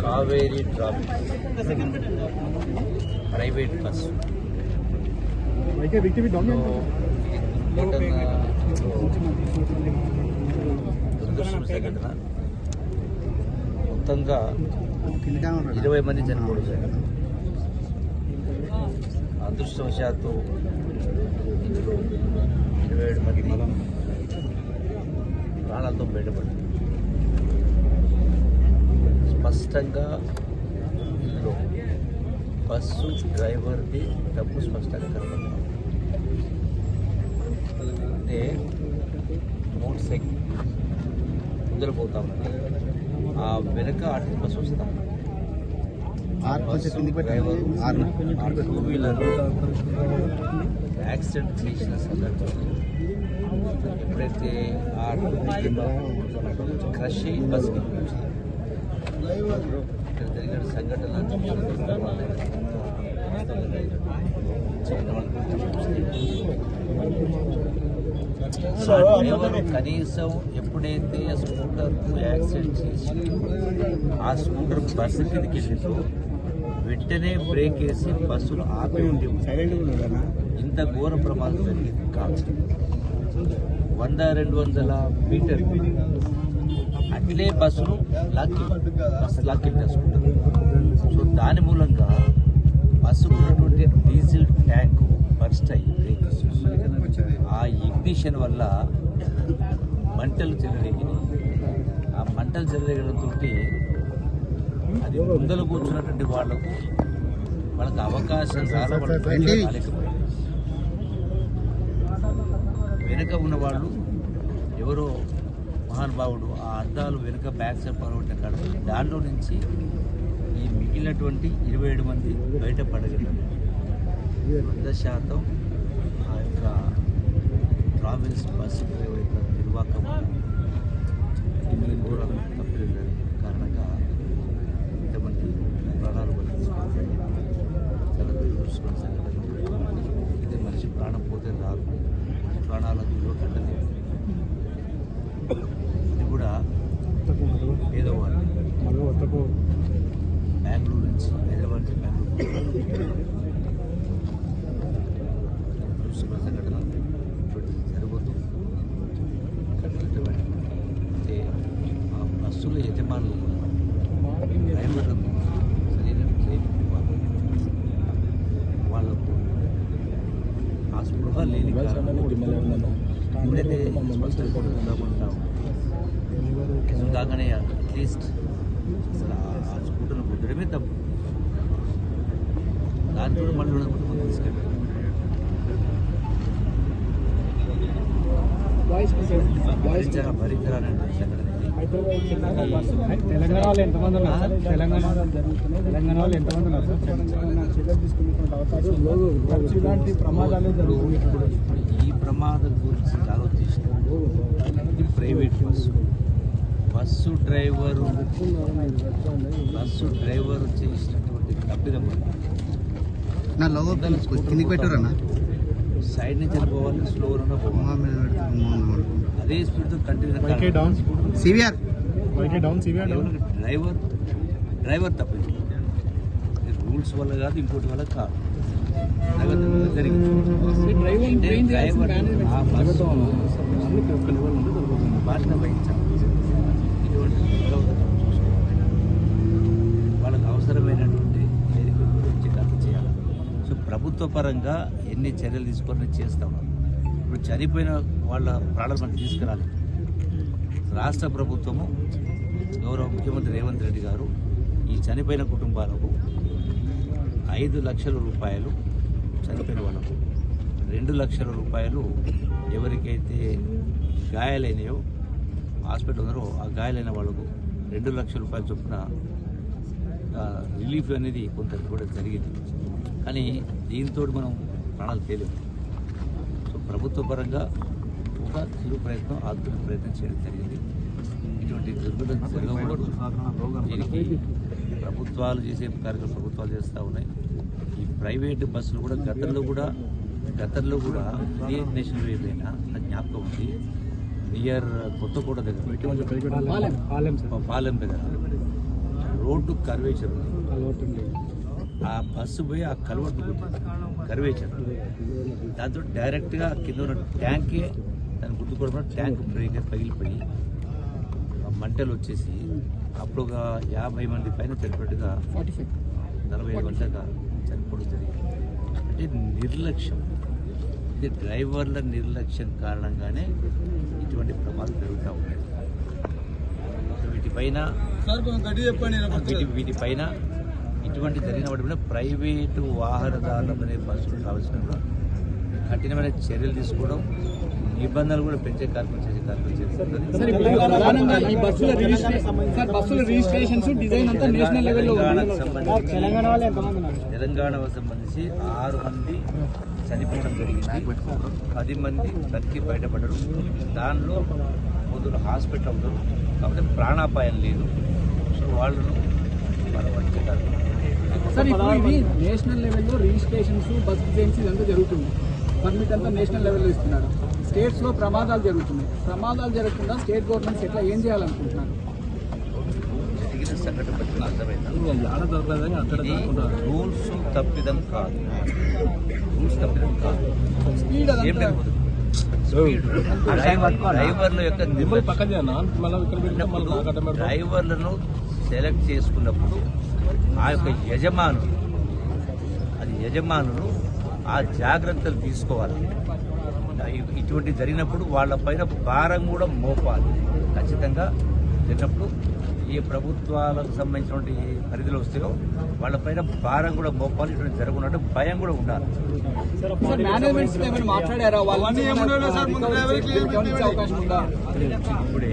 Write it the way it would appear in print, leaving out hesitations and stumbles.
Kaveri drop private bus దురదృష్టం సంఘటన. మొత్తంగా 20 మంది చనిపోయారు. అదృష్టవశాత్తు ఇందులో 27 మంది ప్రాణాలతో బయటపడ్డారు. స్పష్టంగా ఇందులో బస్సు డ్రైవర్ది తప్పు స్పష్టంగా కనబడుతుంది. అంటే మోటార్ సైకిల్ ముందర పోతా ఉన్నది, ఆ వెనక ఆర్టీసీ బస్సు వస్తాం. డ్రైవర్ 2 వీలర్ యాక్సిడెంట్ చేసిన సందర్భంలో ఎప్పుడైతే ఆ 2 వీలర్ క్రష్ అయ్యి బస్కి ఇక్కడ జరిగిన సంఘటన డ్రైవర్ కనీసం ఎప్పుడైతే స్కూటర్ యాక్సిడెంట్ చేసి ఆ స్కూటర్ బస్సు కిందకి వెళ్ళిందో వెంటనే బ్రేక్ వేసి బస్సులు ఆపి ఉండి ఇంత ఘోర ప్రమాదం జరిగింది కాదు. 100-200 మీటర్ అట్లే బస్సును లాక్కెట్టేసుకుంటారు. సో దాని మూలంగా బస్సు ఉన్నటువంటి డీజిల్ ట్యాంక్ బర్స్ట్ అయ్యి బ్రేక్ ఆ ఇగ్నిషన్ వల్ల మంటలు చెలరేగినాయి. ఆ మంటలు చెలరేగడంతో అది ముందలు కూర్చున్నటువంటి వాళ్ళకు అవకాశం రాలేకపోయింది. వెనుక ఉన్న వాళ్ళు ఎవరో మహానుభావుడు ఆ అద్దాలు వెనుక బ్యాక్ సైడ్ పడగొట్టిన కాడ దాంట్లో నుంచి ఈ మిగిలినటువంటి 27 మంది బయటపడగలిగారు. 100% ఆ యొక్క ట్రావెల్స్ బస్సు డ్రైవర్ యొక్క నిర్వాహకం ఘోరంగా తప్పిన కారణంగా ఇంతమంది ప్రాణాలు బలించుకోవాలి. చాలా దురదృష్టకరమైన సంఘటన. ఇది మనిషి ప్రాణం పోతే రాదు, ప్రాణాలకు కట్టలేదు. ఇది కూడా పేదవాళ్ళు బెంగళూరు నుంచి హైదరాబాద్ నుంచి బెంగళూరు సంఘటన జరగదు. అంటే ఆ బస్సుల యజమానులు డ్రైవర్లకు సరైన ట్రైనింగ్ ఇవ్వాలి. వాళ్ళకు ఆ స్పృహ లేని ఎప్పుడైతే కాగానే అట్లీస్ట్ అసలు ఆ స్కూటర్ను కుట్టడమే తప్పు. దాని కూడా మళ్ళీ తీసుకెళ్ళారు. భరించాలని తెలంగాణలో ఎంతమంది ఉన్నారు? తెలంగాణలో ఎంతమంది ఉన్నారు? ఇలాంటి ప్రమాదాలు ఈ ప్రమాదం గురించి ఆలోచిస్తూ ఇది ప్రైవేట్ బస్సు డ్రైవరు చేసినటువంటి తప్పిదం సైడ్ నుంచి వెళ్ళిపోవాలి, స్లోగా పోవాలి. అదే స్పీడ్తో కంటిన్యూ డ్రైవర్ తప్పింది. రూల్స్ వల్ల కాదు, ఇంకోటి వల్ల కాదు. డ్రైవర్ ఆ బస్సు బాధ్యత వహించాలి. ఇటువంటి వాళ్ళకు అవసరమైనటువంటి గురించి ఖర్చు చేయాలి. సో ప్రభుత్వ పరంగా ఎన్ని చర్యలు తీసుకొని చేస్తాం. ఇప్పుడు చనిపోయిన వాళ్ళ ప్రాణాలు మనకి తీసుకురాలి. రాష్ట్ర ప్రభుత్వము గౌరవ ముఖ్యమంత్రి రేవంత్ రెడ్డి గారు ఈ చనిపోయిన కుటుంబాలకు 5 లక్షల రూపాయలు, చనిపోయిన వాళ్ళకు 2 లక్షల రూపాయలు, ఎవరికైతే గాయాలైనాయో హాస్పిటల్ ఉన్నారో ఆ గాయాలైన వాళ్ళకు 2 లక్షల రూపాయల చొప్పున రిలీఫ్ అనేది కొంత కూడా జరిగింది. కానీ దీంతో మనం ప్రాణాలు తేలేము. సో ప్రభుత్వ పరంగా ఒక చిరు ప్రయత్నం, ఆధునిక ప్రయత్నం చేయడం జరిగింది. ఇటువంటి దుర్ఘటన జరగకూడదు. దీనికి ప్రభుత్వాలు చేసే కార్యక్రమం ప్రభుత్వాలు చేస్తూ ఉన్నాయి. ఈ ప్రైవేటు బస్సులు కూడా గతంలో కూడా ఇదే నేషనల్ హైవే పైన నాకు జ్ఞాపకం ఉంది. నియర్ కొత్తకోట దగ్గర పాలెం దగ్గర రోడ్డు కర్వేచర్ ఉంది. ఆ బస్సు పోయి ఆ కలవట్టు కర్వేచర్ దాంతో డైరెక్ట్గా కింద ఉన్న ట్యాంకే దాన్ని గుర్తుకోవడం ట్యాంక్ బ్రేకర్ పగిలిపోయి మంటలు వచ్చేసి అప్పుడు ఒక 50 మంది పైన చనిపోట్టుగా 45 మంది దాకా చనిపోవడం జరిగింది. అంటే నిర్లక్ష్యం, ఇది డ్రైవర్ల నిర్లక్ష్యం కారణంగానే ఇటువంటి ప్రమాదాలు జరుగుతూ ఉన్నాయి. వీటిపైన ఇటువంటి జరిగిన వాటి మీద ప్రైవేటు వాహనదారుల మీద బస్సులు కావాల్సిన కఠినమైన చర్యలు తీసుకోవడం, నిబంధనలు కూడా పెంచే కార్యక్రమం చేసే కార్యక్రమం చేస్తుంది. తెలంగాణకు సంబంధించి 6 మంది చనిపోవడం జరిగింది, 10 మంది బతికి బయటపడరు. దానిలో కొందరు హాస్పిటల్ ఉంటారు, కాకపోతే ప్రాణాపాయం లేదు. సో వాళ్ళను బలపరిచేటారు. సార్ ఇప్పుడు ఇది నేషనల్ లెవెల్లో రిజిస్ట్రేషన్స్, బస్ ఏజెన్సీ ఇదంతా జరుగుతుంది. పర్మిట్ అంతా నేషనల్ లెవెల్లో ఇస్తున్నారు. స్టేట్స్ లో ప్రమాదాలు జరుగుతున్నాయి. ప్రమాదాలు జరగకుండా స్టేట్ గవర్నమెంట్స్ ఎట్లా ఏం చేయాలనుకుంటున్నారు? జరిగిన సంఘటన బట్టి అర్థమైంది. రూల్స్ తప్పిదం కాదు, స్పీడ్ డ్రైవర్ల యొక్క డ్రైవర్లను సెలెక్ట్ చేసుకున్నప్పుడు ఆ యొక్క యజమానులు ఆ జాగ్రత్తలు తీసుకోవాలి. ఇటువంటి జరిగినప్పుడు వాళ్ళపైన భారం కూడా మోపాలి. ఖచ్చితంగా జరిగినప్పుడు ఏ ప్రభుత్వాలకు సంబంధించినటువంటి పరిధిలో వస్తాయో వాళ్ళపైన భారం కూడా మోపాలి. ఇటువంటి జరగకుండా భయం కూడా ఉండాలి. మాట్లాడారా? ఇప్పుడే